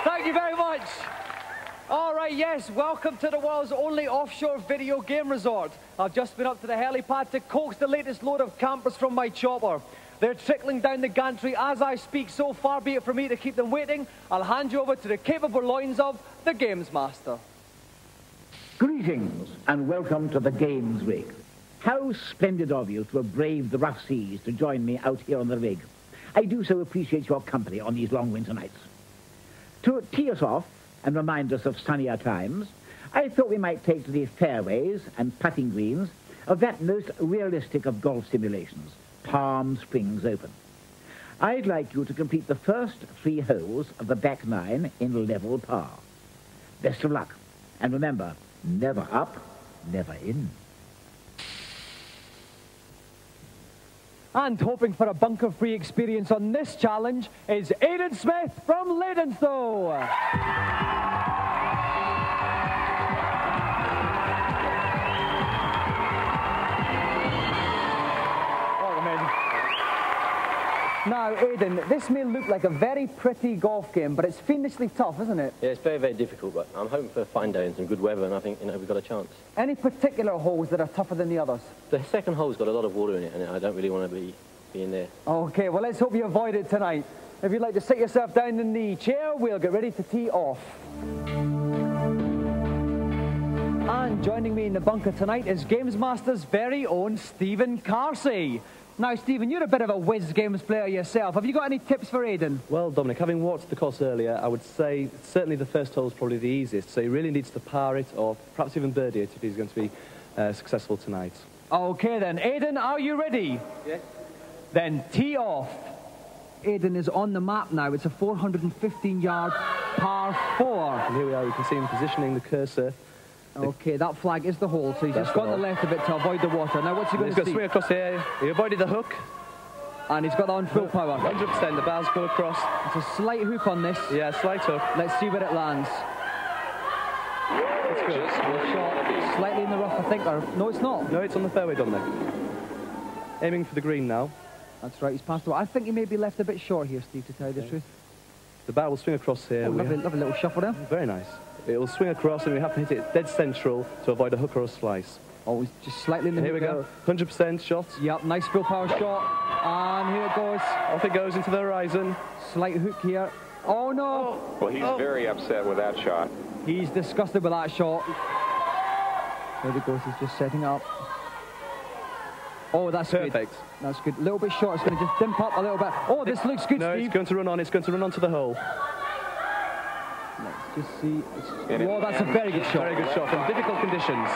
Thank you very much. All right, yes, welcome to the world's only offshore video game resort. I've just been up to the helipad to coax the latest load of campers from my chopper. They're trickling down the gantry as I speak, so far be it for me to keep them waiting. I'll hand you over to the capable loins of the Gamesmaster. Greetings and welcome to the Games Rig. How splendid of you to have braved the rough seas to join me out here on the rig. I do so appreciate your company on these long winter nights. To tee us off and remind us of sunnier times, I thought we might take to the fairways and putting greens of that most realistic of golf simulations, Palm Springs Open. I'd like you to complete the first 3 holes of the back 9 in level par. Best of luck, and remember, never up, never in. And hoping for a bunker-free experience on this challenge is Aidan Smith from Leydenstone. Now, Aidan, this may look like a very pretty golf game, but it's fiendishly tough, isn't it? Yeah, it's very, very difficult, but I'm hoping for a fine day and some good weather, and I think, we've got a chance. Any particular holes that are tougher than the others? The second hole's got a lot of water in it, and I don't really want to be in there. Okay, well, let's hope you avoid it tonight. If you'd like to sit yourself down in the chair, we'll get ready to tee off. And joining me in the bunker tonight is Gamesmaster's very own Stephen Carsey. Now, Stephen, you're a bit of a whiz games player yourself. Have you got any tips for Aidan? Well, Dominic, having watched the course earlier, I would say certainly the first hole is probably the easiest. So he really needs to par it or perhaps even birdie it if he's going to be successful tonight. Okay, then. Aidan, are you ready? Yes. Then tee off. Aidan is on the map now. It's a 415-yard par 4. And here we are. You can see him positioning the cursor. Okay, that flag is the hole, so he's just gone to the left a bit to avoid the water. Now, what's he going to see? He's got to swing across here. He avoided the hook. And he's got that on full power. 100%, the bar's go across. It's a slight hook on this. Yeah, slight hook. Let's see where it lands. It's good. Shot slightly in the rough, I think. Or, no, it's not. No, it's on the fairway, Dominic. Aiming for the green now. That's right, he's passed away. I think he may be left a bit short here, Steve, to tell you the truth. The bar will swing across here. Oh, lovely little shuffle there. Very nice. It will swing across and we have to hit it dead central to avoid a hook or a slice. Always just slightly in the Here we go. 100% shot. Yep, nice full power shot. And here it goes. Off it goes into the horizon. Slight hook here. Oh, no. Well, he's very upset with that shot. He's disgusted with that shot. There he goes. He's just setting up. Oh, that's perfect. Good. That's good. A little bit short. It's going to just dimp up a little bit. Oh, this looks good, no, Steve. It's going to run on. It's going to run onto the hole. Let's just see. Oh, that's a very good shot. Very good shot from difficult conditions.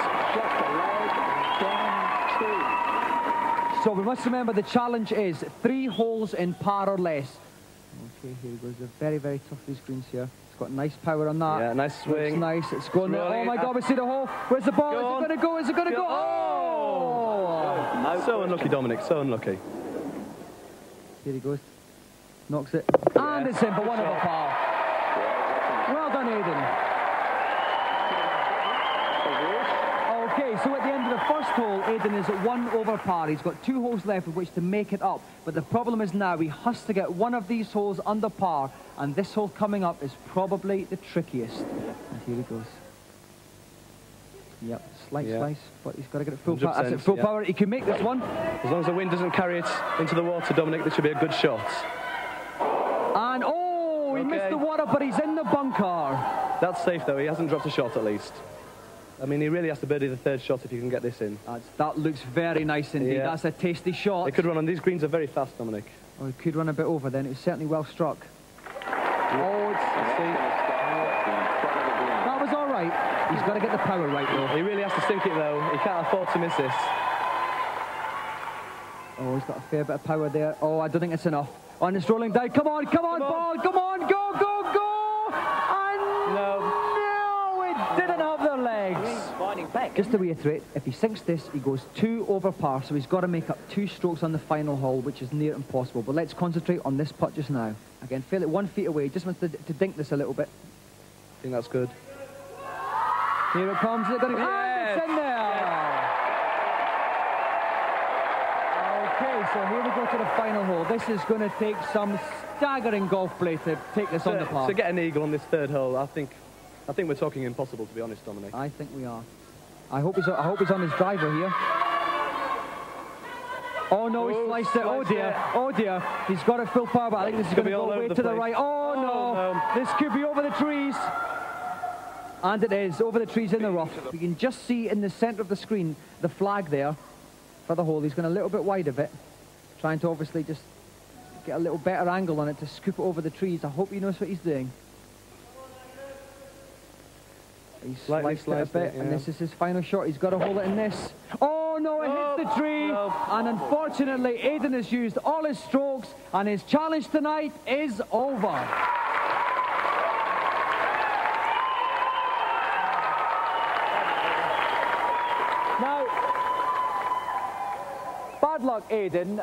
So we must remember the challenge is 3 holes in par or less. Okay, here he goes. They're very, very tough, these greens here. It's got nice power on that. Yeah, nice swing. It's nice. It's going there. Oh, my God, we see the hole. Where's the ball? Is it going to go? Is it going to go? Oh! So unlucky, Dominic. So unlucky. Here he goes. Knocks it. Yeah. And it's in for 1 over par. Well done, Aidan. Okay, so at the end of the first hole, Aidan is at 1 over par. He's got 2 holes left with which to make it up. But the problem is now he has to get one of these holes under par, and this hole coming up is probably the trickiest. And here he goes. Yep, slight slice, but he's got to get it full power. That's it, full power. He can make this one. As long as the wind doesn't carry it into the water, Dominic, this should be a good shot. And oh, he missed the water, but he's in the bunker. That's safe, though. He hasn't dropped a shot, at least. I mean, he really has to birdie the third shot if you can get this in. That looks very nice indeed. Yeah. That's a tasty shot. It could run on these greens are very fast, Dominic. Oh, it could run a bit over then. It was certainly well struck. Oh, that was all right. He's got to get the power right, though. He really has to sink it, though. He can't afford to miss this. Oh, he's got a fair bit of power there. Oh, I don't think it's enough. On it's rolling down. Come on, ball. Come on, go, go, go. And no, it didn't have the legs. Just to reiterate, if he sinks this, he goes 2 over par, so he's got to make up 2 strokes on the final hole, which is near impossible. But let's concentrate on this putt just now. Again, feel it 1 feet away. Just wants to dink this a little bit. I think that's good. Here it comes. It's in there. Okay, so here we go to the final hole. This is going to take some staggering golf play to take this on the par. To get an eagle on this third hole, I think we're talking impossible, to be honest, Dominic. I think we are. I hope he's on his driver here. Oh no, he sliced it. Oh dear, oh dear. He's got it full power, but I think this is going to go way to the right. Oh no, this could be over the trees. And it is, over the trees in the rough. You can just see in the centre of the screen, the flag there for the hole. He's going a little bit wide of it, trying to obviously just get a little better angle on it to scoop it over the trees. I hope he knows what he's doing. He sliced it a bit, and this is his final shot. He's got to hold it in this. Oh no, it hits the tree, and unfortunately Aidan has used all his strokes, and his challenge tonight is over. Now, bad luck, Aidan.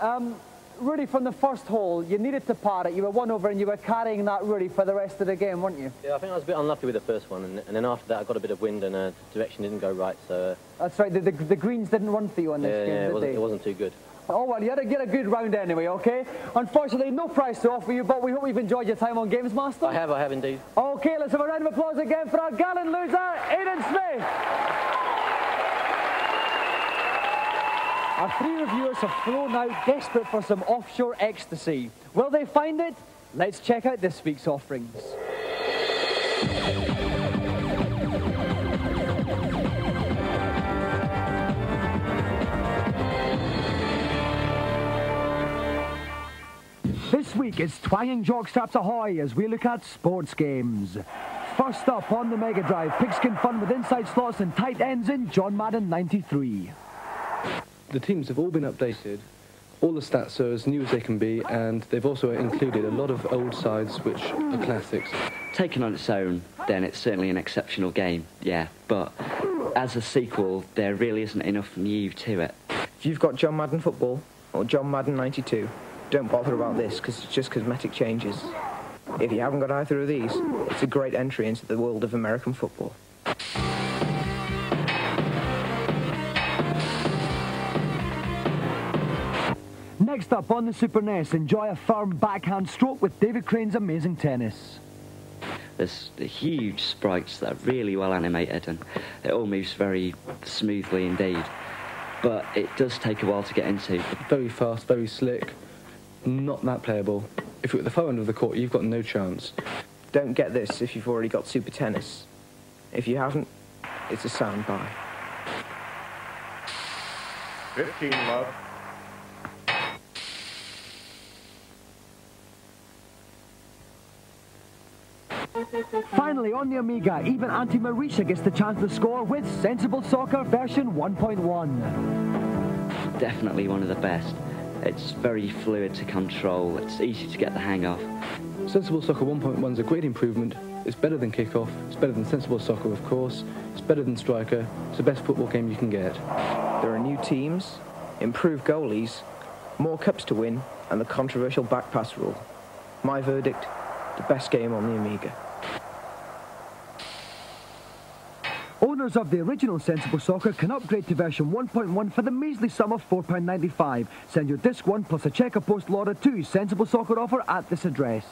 Really, from the first hole, you needed to par it. You were 1 over, and you were carrying that really for the rest of the game, weren't you? Yeah, I think I was a bit unlucky with the first one, and then after that I got a bit of wind and the direction didn't go right, so... That's right, the greens didn't run for you on this game, did they? It wasn't too good. Oh, well, you had to get a good round anyway, OK? Unfortunately, no prize to offer you, but we hope you've enjoyed your time on Gamesmaster. I have indeed. OK, let's have a round of applause again for our gallant loser, Aidan Smith. Our 3 reviewers have flown out desperate for some offshore ecstasy. Will they find it? Let's check out this week's offerings. This week it's twanging jockstraps ahoy as we look at sports games. First up on the Mega Drive, pigskin fun with inside slots and tight ends in John Madden 93. The teams have all been updated. All the stats are as new as they can be, and they've also included a lot of old sides which are classics. Taken on its own, then it's certainly an exceptional game, yeah, but as a sequel, there really isn't enough new to it. If you've got John Madden Football or John Madden 92, don't bother about this because it's just cosmetic changes. If you haven't got either of these, it's a great entry into the world of American football. Next up on the Super NES, enjoy a firm backhand stroke with David Crane's amazing tennis. There's the huge sprites that are really well animated, and it all moves very smoothly indeed. But it does take a while to get into. Very fast, very slick, not that playable. If you're at the far end of the court, you've got no chance. Don't get this if you've already got Super Tennis. If you haven't, it's a sound buy. 15 love. Finally, on the Amiga, even Auntie Marisha gets the chance to score with Sensible Soccer version 1.1. Definitely one of the best. It's very fluid to control, it's easy to get the hang of. Sensible Soccer 1.1 is a great improvement. It's better than Kickoff, it's better than Sensible Soccer, of course, it's better than Striker, it's the best football game you can get. There are new teams, improved goalies, more cups to win, and the controversial back pass rule. My verdict, the best game on the Amiga. Owners of the original Sensible Soccer can upgrade to version 1.1 for the measly sum of £4.95. Send your disc 1 plus a checker postal order to Sensible Soccer offer at this address.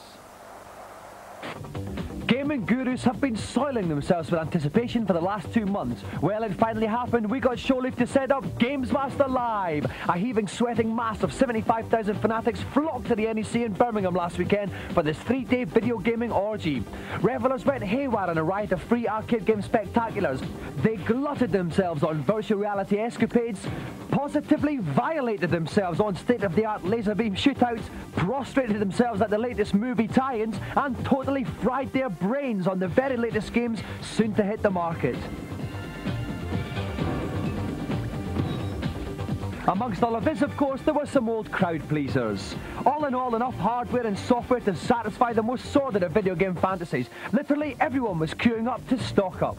Gaming gaming gurus have been soiling themselves with anticipation for the last 2 months. Well, it finally happened. We got show leave to set up Gamesmaster Live. A heaving, sweating mass of 75,000 fanatics flocked to the NEC in Birmingham last weekend for this 3-day video gaming orgy. Revelers went haywire in a riot of free arcade game spectaculars. They glutted themselves on virtual reality escapades, positively violated themselves on state-of-the-art laser beam shootouts, prostrated themselves at the latest movie tie-ins, and totally fried their brains on the very latest games soon to hit the market. Amongst all of this, of course, there were some old crowd pleasers. All in all, enough hardware and software to satisfy the most sordid of video game fantasies. Literally everyone was queuing up to stock up.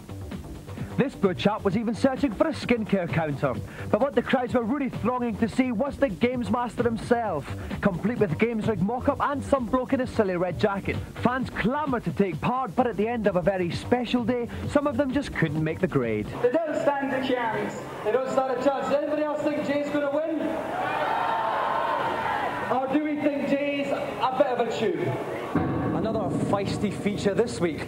This poor chap was even searching for a skincare counter. But what the crowds were really thronging to see was the Gamesmaster himself, complete with games rig mock-up and some bloke in a silly red jacket. Fans clamoured to take part, but at the end of a very special day, some of them just couldn't make the grade. They don't stand a chance. They don't stand a chance. Does anybody else think Jay's going to win? Or do we think Jay's a bit of a tube? Another feisty feature this week.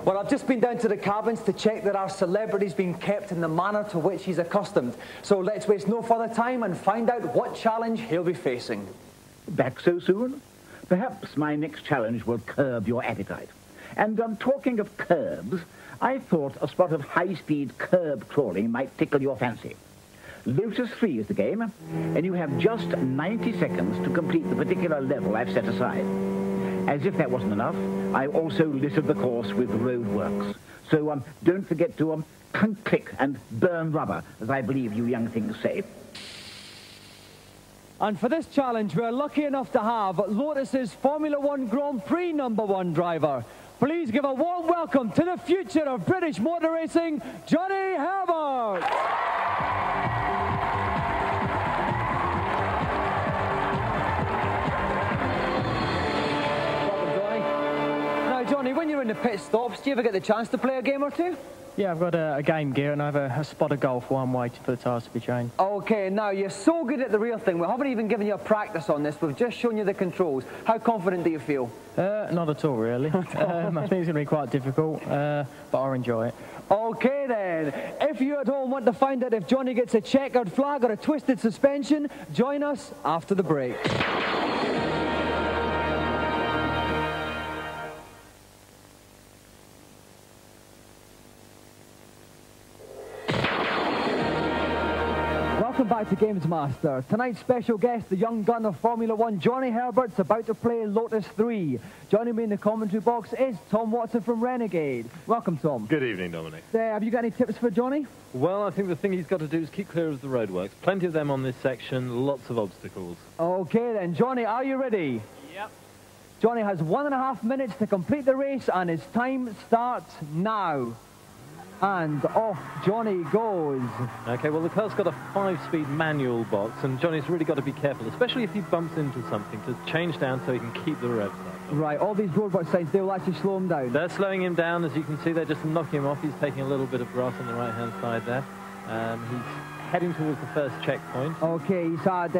Well, I've just been down to the cabins to check that our celebrity's been kept in the manner to which he's accustomed. So let's waste no further time and find out what challenge he'll be facing. Back so soon? Perhaps my next challenge will curb your appetite. And talking of curbs, I thought a spot of high-speed curb crawling might tickle your fancy. Lotus 3 is the game, and you have just 90 seconds to complete the particular level I've set aside. As if that wasn't enough, I also littered the course with roadworks. So don't forget to click and burn rubber, as I believe you young things say. And for this challenge, we're lucky enough to have Lotus's Formula 1 Grand Prix #1 driver. Please give a warm welcome to the future of British motor racing, Johnny Herbert. Johnny, when you're in the pit stops, do you ever get the chance to play a game or two? Yeah, I've got a game gear and I have a spot of golf while I'm waiting for the tyres to be changed. Okay, now you're so good at the real thing. We haven't even given you a practice on this. We've just shown you the controls. How confident do you feel? Not at all, really. I think it's going to be quite difficult, but I'll enjoy it. Okay then, if you at home want to find out if Johnny gets a checkered flag or a twisted suspension, join us after the break. Welcome back to Gamesmaster. Tonight's special guest, the young gun of Formula 1, Johnny Herbert's about to play Lotus 3. Joining me in the commentary box is Tom Watson from Renegade. Welcome, Tom. Good evening, Dominic. Have you got any tips for Johnny? Well, I think the thing he's got to do is keep clear of the roadworks. Plenty of them on this section, lots of obstacles. Okay then, Johnny, are you ready? Yep. Johnny has 1.5 minutes to complete the race and his time starts now. And off Johnny goes. Okay, well, the car's got a 5-speed manual box, and Johnny's really got to be careful, especially if he bumps into something, to change down so he can keep the revs up. Right, all these roadwork signs, they will actually slow him down. They're slowing him down. As you can see, they're just knocking him off. He's taking a little bit of grass on the right-hand side there. He's heading towards the first checkpoint. Okay, he's had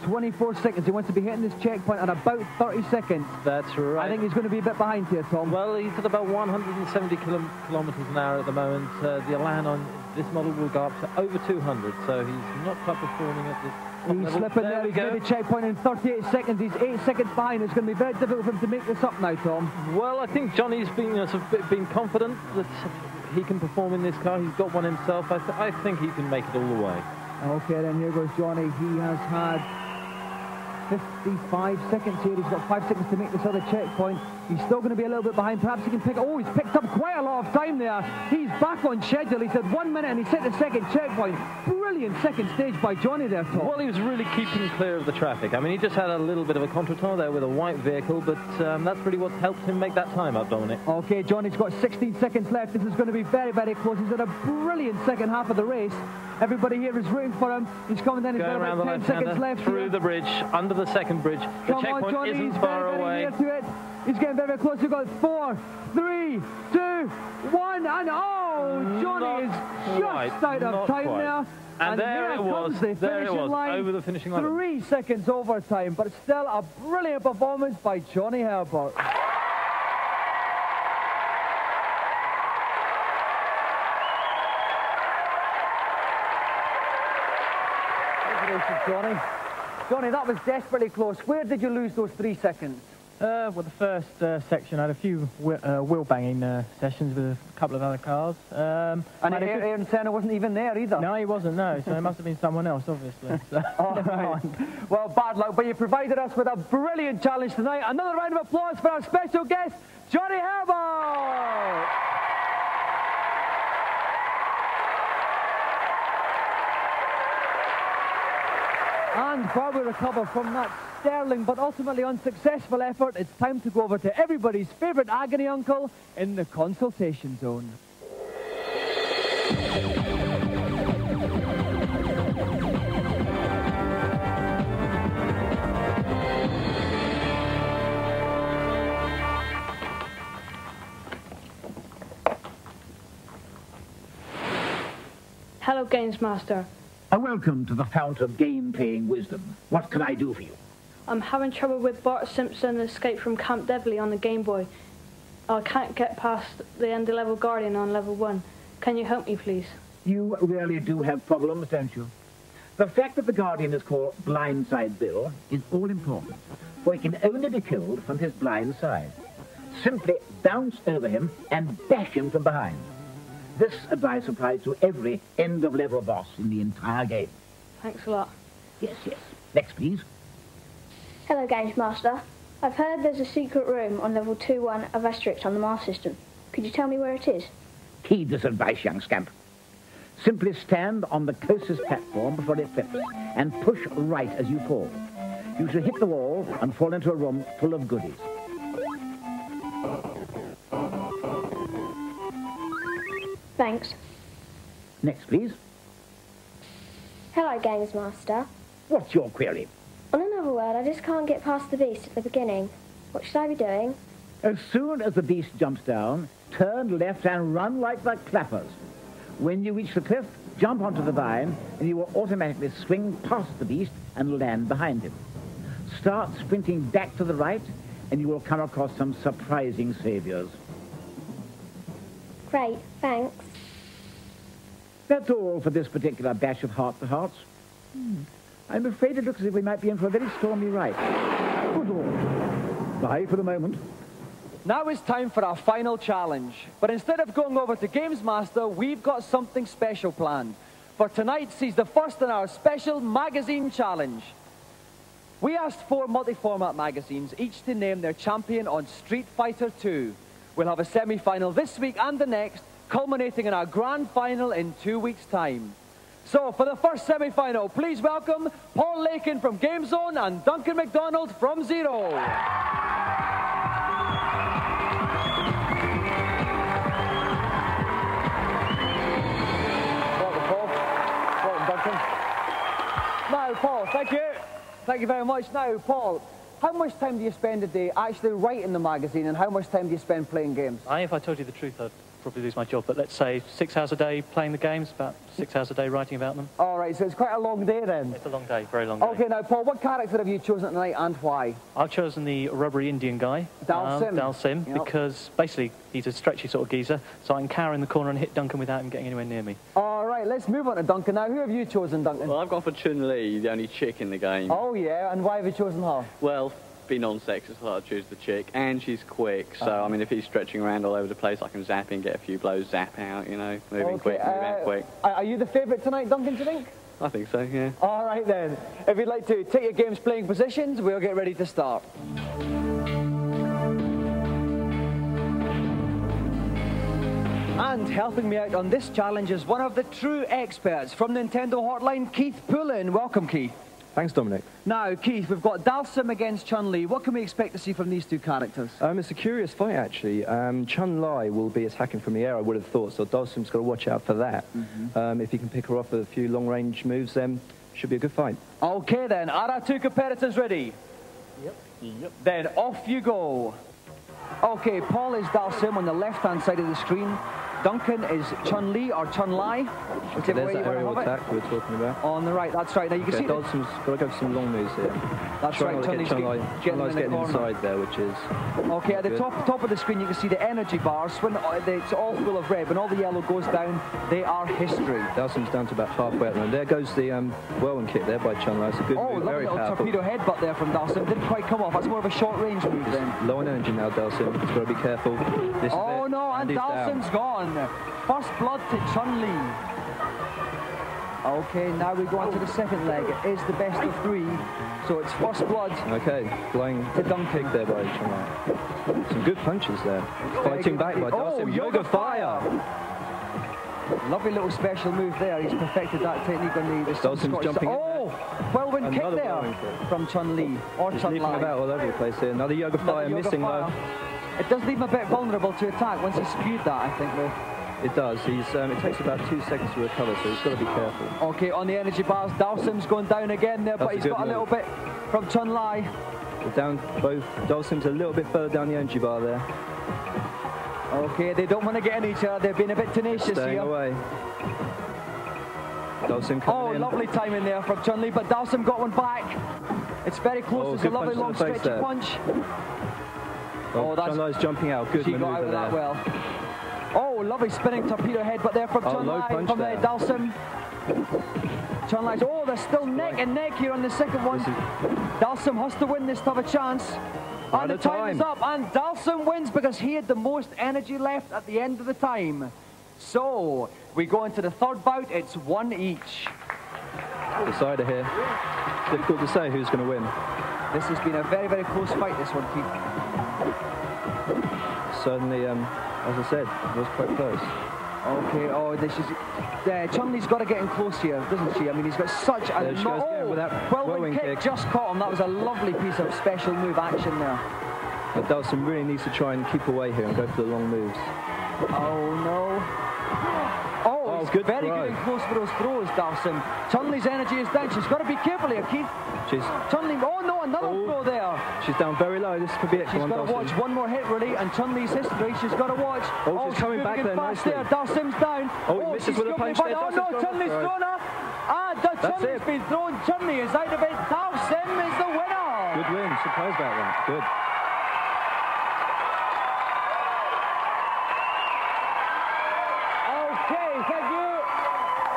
24 seconds. He wants to be hitting this checkpoint at about 30 seconds. That's right. I think he's going to be a bit behind here, Tom. Well, he's at about 170 kilometres an hour at the moment. The Elan on this model will go up to over 200, so he's not quite performing at the top He's level. slipping there. He's made a checkpoint in 38 seconds. He's 8 seconds behind. It's going to be very difficult for him to make this up now, Tom. Well, I think Johnny's been confident that he can perform in this car. He's got one himself. I think he can make it all the way. Okay, then here goes Johnny. He has had 55 seconds here. He's got 5 seconds to make this other checkpoint. He's still going to be a little bit behind. Perhaps he can pick... Oh, he's picked up quite a lot of time there. He's back on schedule. He's had 1 minute and he's hit the second checkpoint. Brilliant second stage by Johnny there, Tom. Well, he was really keeping clear of the traffic. I mean, he just had a little bit of a contretemps there with a white vehicle, but that's really what's helped him make that time up, Dominic. Okay, Johnny's got 16 seconds left. This is going to be very, very close. He's had a brilliant second half of the race. Everybody here is rooting for him. He's coming down. He's got about 10 seconds left. Through the bridge, under the second bridge. The checkpoint isn't far away. He's very near to it. He's getting very, very close. We've got 4, 3, 2, 1, and oh, Johnny is just out of time there. And there it was, over the finishing line. 3 seconds overtime, but still a brilliant performance by Johnny Herbert. Congratulations, Johnny. Johnny, that was desperately close. Where did you lose those 3 seconds? Well, the first section, I had a few wheel banging sessions with a couple of other cars. And Aaron Senna wasn't even there either? No, he wasn't, no. So it must have been someone else, obviously. So, right. Well, bad luck, but you provided us with a brilliant challenge tonight. Another round of applause for our special guest, Johnny Herbert! And while we recover from that sterling but ultimately unsuccessful effort, it's time to go over to everybody's favourite agony uncle in the consultation zone. Hello, Gamesmaster. Welcome to the fount of game-playing wisdom. What can I do for you? I'm having trouble with Bart Simpson Escape from Camp Devley on the Game Boy. I can't get past the end-of-level Guardian on level 1. Can you help me, please? You really do have problems, don't you? The fact that the Guardian is called Blindside Bill is all important, for he can only be killed from his blind side. Simply bounce over him and bash him from behind. This advice applies to every end-of-level boss in the entire game. Thanks a lot. Yes, yes. Next, please. Hello, Gamesmaster. I've heard there's a secret room on level 2-1 of Asterix on the Mars system. Could you tell me where it is? Heed this advice, young scamp. Simply stand on the closest platform before it flips and push right as you fall. You should hit the wall and fall into a room full of goodies. Thanks. Next, please. Hello, Gamesmaster. What's your query? On another word, I just can't get past the beast at the beginning. What should I be doing? As soon as the beast jumps down, turn left and run like the clappers. When you reach the cliff, jump onto the vine, and you will automatically swing past the beast and land behind him. Start sprinting back to the right, and you will come across some surprising saviors. Great, thanks. That's all for this particular bash of heart-to-hearts. I'm afraid it looks as if we might be in for a very stormy ride. Good Lord. Bye for the moment. Now it's time for our final challenge. But instead of going over to Gamesmaster, we've got something special planned. For tonight sees the first in our special magazine challenge. We asked 4 multi-format magazines, each to name their champion on Street Fighter 2. We'll have a semi-final this week and the next, culminating in our grand final in 2 weeks' time. So, for the first semi-final, please welcome Paul Lakin from Game Zone and Duncan MacDonald from Zero. Welcome, Paul. Welcome, Duncan. Now, Paul, thank you. Thank you very much. Now, Paul, how much time do you spend a day actually writing the magazine, and how much time do you spend playing games? If I told you the truth, I'd probably lose my job, but let's say 6 hours a day playing the games, about 6 hours a day writing about them. All right, so it's quite a long day then. It's a long day, very long day. Okay, now, Paul, what character have you chosen tonight and why? I've chosen the rubbery Indian guy, Dalsim, yep. Because basically he's a stretchy sort of geezer, so I can cower in the corner and hit Duncan without him getting anywhere near me. All right, let's move on to Duncan now. Who have you chosen, Duncan? Well, I've gone for Chun-Li, the only chick in the game. Oh, yeah, and why have you chosen her? Well, be non-sexist, I thought I'd choose the chick, and she's quick, so, I mean, if he's stretching around all over the place, I can zap in, get a few blows, zap out, you know, moving quick, move out quick. Are you the favourite tonight, Duncan, do you think? I think so, yeah. All right, then. If you'd like to take your game's playing positions, we'll get ready to start. And helping me out on this challenge is one of the true experts from Nintendo Hotline, Keith Poulin. Welcome, Keith. Thanks, Dominic. Now, Keith, we've got Dalsim against Chun-Li. What can we expect to see from these two characters? It's a curious fight, actually. Chun-Li will be attacking from the air, I would have thought, so Dalsim's got to watch out for that. If he can pick her off with a few long-range moves, then should be a good fight. Okay, then. Are our two competitors ready? Yep. Then off you go. Okay, Paul is Dalsim on the left-hand side of the screen. Duncan is Chun-Li or Chun-Lai. Okay, there's that aerial attack we were talking about. On the right, that's right. Now you can see Dodson's got to go for some long moves here. That's right. Chun-Li's getting inside there, which is okay. At the top of the screen, you can see the energy bars. When it's all full of red, when all the yellow goes down, they are history. Dawson's down to about halfway at the moment. There goes the whirlwind kick there by Chun-Li. It's a good move, very powerful. Torpedo headbutt there from Dawson. Didn't quite come off. That's more of a short range move then. Low on energy now, Dawson. He's got to be careful. This is it. No, and Dawson's gone. First blood to Chun-Li. Okay, now we go on to the second leg. It is the best of 3, so it's first blood. Okay, flying to Duncan there by Chun-Li. Some good punches there. Fighting back by Dawson. Yoga fire! Lovely little special move there. He's perfected that technique on the Dawson's jumping in. Whirlwind kick there from Chun-Li or Chun-Li. Chun-Li. About all over the place here. Another yoga fire missing though. It does leave him a bit vulnerable to attack once he's spewed that, I think, though. It does. It takes about 2 seconds to recover, so he's got to be careful. Okay, on the energy bars, Dawson's going down again there, but he's got a little bit from Chun-Li. Down both. Dawson's a little bit further down the energy bar there. Okay, they don't want to get in each other. They've been a bit tenacious here. Staying away. Dawson coming in. Lovely timing there from Chun-Li, but Dawson got one back. It's very close. It's a lovely long stretchy punch. Chun-Li's jumping out. Good maneuver got out of there. That well. Oh, lovely spinning torpedo headbutt there from Chun-Li from Dawson. Chun-Li's, they're still neck and neck here on the second one. Dawson has to win this to have a chance. And the time is up, and Dawson wins because he had the most energy left at the end of the time. So, we go into the third bout. It's 1 each. Decider here. Difficult to say who's going to win. This has been a very, very close fight, this one, Keith. Certainly, as I said, it was quite close. Okay, Chun-Li's got to get in close here, doesn't she? I mean, he's got such a... whirlwind kick just caught him. That was a lovely piece of special move action there. But Dawson really needs to try and keep away here and go for the long moves. Oh, no. He's good very good and close for those throws, Dawson. Chun-Li's energy is down. She's got to be careful here, Keith. Chun-Li, another throw there. She's down very low. This could be it. She's got to watch one more hit, really, and Chun-Li's history. She's got to watch. She's coming back there nicely. Dawson's down. He misses with a punch there. Chun-Li's thrown her. Chun-Li's been thrown. Chun-Li is out of it. Dawson is the winner. Good win. Surprised about that. Good.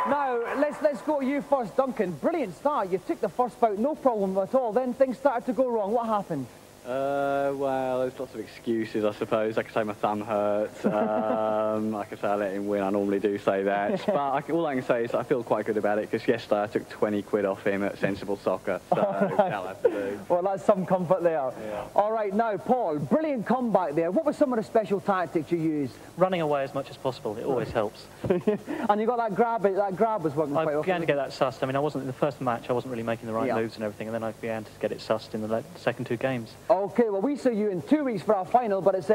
Now, let's go to you first, Duncan. Brilliant start. You took the first bout, no problem at all. Then things started to go wrong. What happened? Well, there's lots of excuses, I suppose. I could say my thumb hurts. I could say I let him win. I normally do say that. But all I can say is I feel quite good about it because yesterday I took 20 quid off him at Sensible Soccer. So that'll have to do. Well, that's some comfort there. Yeah. All right, now, Paul, brilliant comeback there. What were some of the special tactics you used? Running away as much as possible. It always helps. And you got that grab. That grab was working quite well. I began to get that sussed. I mean, in the first match, I wasn't really making the right moves and everything, and then I began to get it sussed in the second 2 games. Okay, well, we see you in 2 weeks for our final, but it's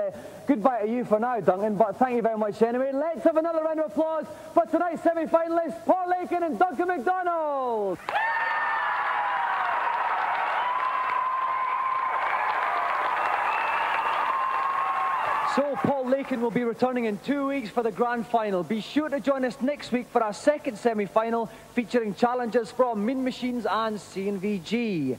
goodbye to you for now, Duncan, but thank you very much anyway. Let's have another round of applause for tonight's semi-finalists, Paul Lakin and Duncan McDonald. So Paul Lakin will be returning in 2 weeks for the grand final. Be sure to join us next week for our second semi-final featuring challenges from Mean Machines and CNVG.